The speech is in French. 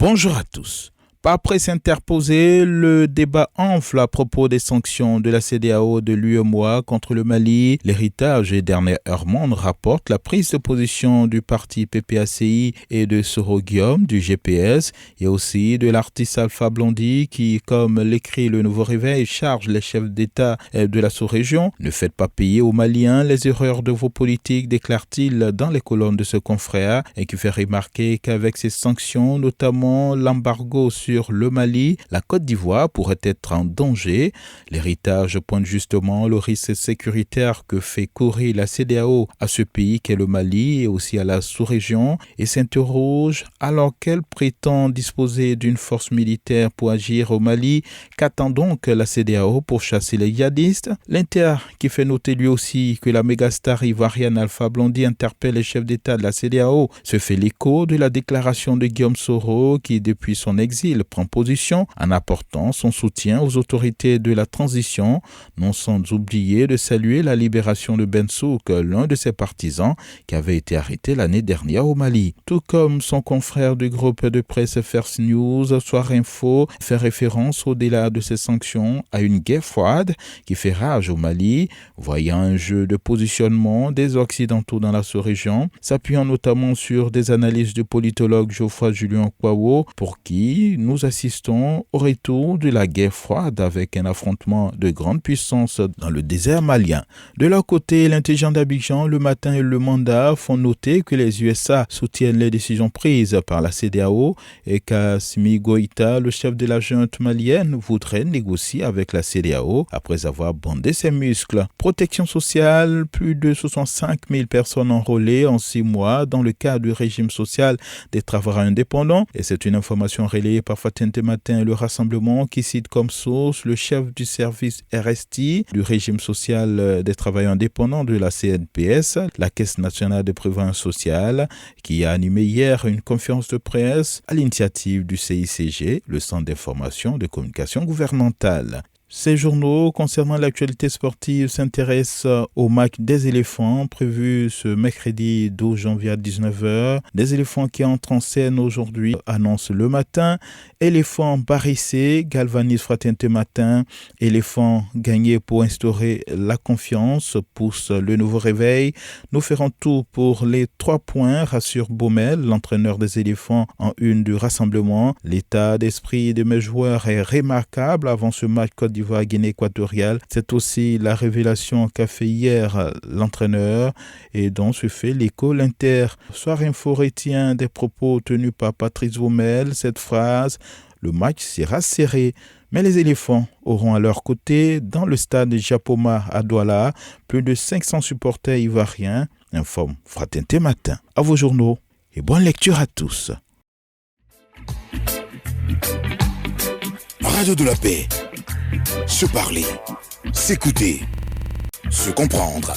Bonjour à tous. Pas presse interposée, le débat enfle à propos des sanctions de la CEDEAO de l'UEMOA contre le Mali. L'héritage dernièrement rapporte la prise de position du parti PPACI et de Soro Guillaume du GPS et aussi de l'artiste Alpha Blondy qui, comme l'écrit le Nouveau Réveil, charge les chefs d'État de la sous-région. Ne faites pas payer aux Maliens les erreurs de vos politiques, déclare-t-il dans les colonnes de ce confrère et qui fait remarquer qu'avec ces sanctions, notamment l'embargo sur le Mali, la Côte d'Ivoire pourrait être en danger. L'héritage pointe justement le risque sécuritaire que fait courir la CEDEAO à ce pays qu'est le Mali et aussi à la sous-région et s'interroge alors qu'elle prétend disposer d'une force militaire pour agir au Mali, qu'attend donc la CEDEAO pour chasser les djihadistes? L'Inter qui fait noter lui aussi que la mégastar ivoirienne Alpha Blondy interpelle les chefs d'État de la CEDEAO se fait l'écho de la déclaration de Guillaume Soro qui depuis son exil prend position en apportant son soutien aux autorités de la transition, non sans oublier de saluer la libération de Bensouk, l'un de ses partisans qui avait été arrêté l'année dernière au Mali. Tout comme son confrère du groupe de presse First News, Soir Info, fait référence au-delà de ces sanctions à une guerre froide qui fait rage au Mali, voyant un jeu de positionnement des Occidentaux dans la sous-région, s'appuyant notamment sur des analyses du politologue Geoffroy Julien Kwao, pour qui nous assistons au retour de la guerre froide avec un affrontement de grande puissance dans le désert malien. De leur côté, l'intelligent d'Abidjan, Le Matin et Le Mandat font noter que les USA soutiennent les décisions prises par la CEDEAO et qu'Assimi Goïta, le chef de la junte malienne, voudrait négocier avec la CEDEAO après avoir bandé ses muscles. Protection sociale, plus de 65 000 personnes enrôlées en 6 mois dans le cadre du régime social des travailleurs indépendants et c'est une information relayée par Fatente Matin, le rassemblement qui cite comme source le chef du service RST du régime social des travailleurs indépendants de la CNPS, la Caisse nationale de prévoyance sociale, qui a animé hier une conférence de presse à l'initiative du CICG, le Centre d'information de communication gouvernementale. Ces journaux concernant l'actualité sportive s'intéressent au match des éléphants prévu ce mercredi 12 janvier à 19h. Des éléphants qui entrent en scène aujourd'hui, annonce Le Matin. Éléphants barrissés, galvanise Fraternité Matin. Éléphants gagnés pour instaurer la confiance, pousse Le Nouveau Réveil. Nous ferons tout pour les 3 points, rassure Baumel, l'entraîneur des éléphants en une du rassemblement. L'état d'esprit de mes joueurs est remarquable avant ce match Côte d'Ivoire Guinée équatoriale. C'est aussi la révélation qu'a fait hier l'entraîneur et dont se fait l'écho l'Inter. Soir Info retient des propos tenus par Patrice Baumel. Cette phrase: le match sera serré. Mais les éléphants auront à leur côté, dans le stade de Japoma à Douala, plus de 500 supporters ivoiriens, informe Fraternité Matin. À vos journaux et bonne lecture à tous. Radio de la paix. Se parler, s'écouter, se comprendre.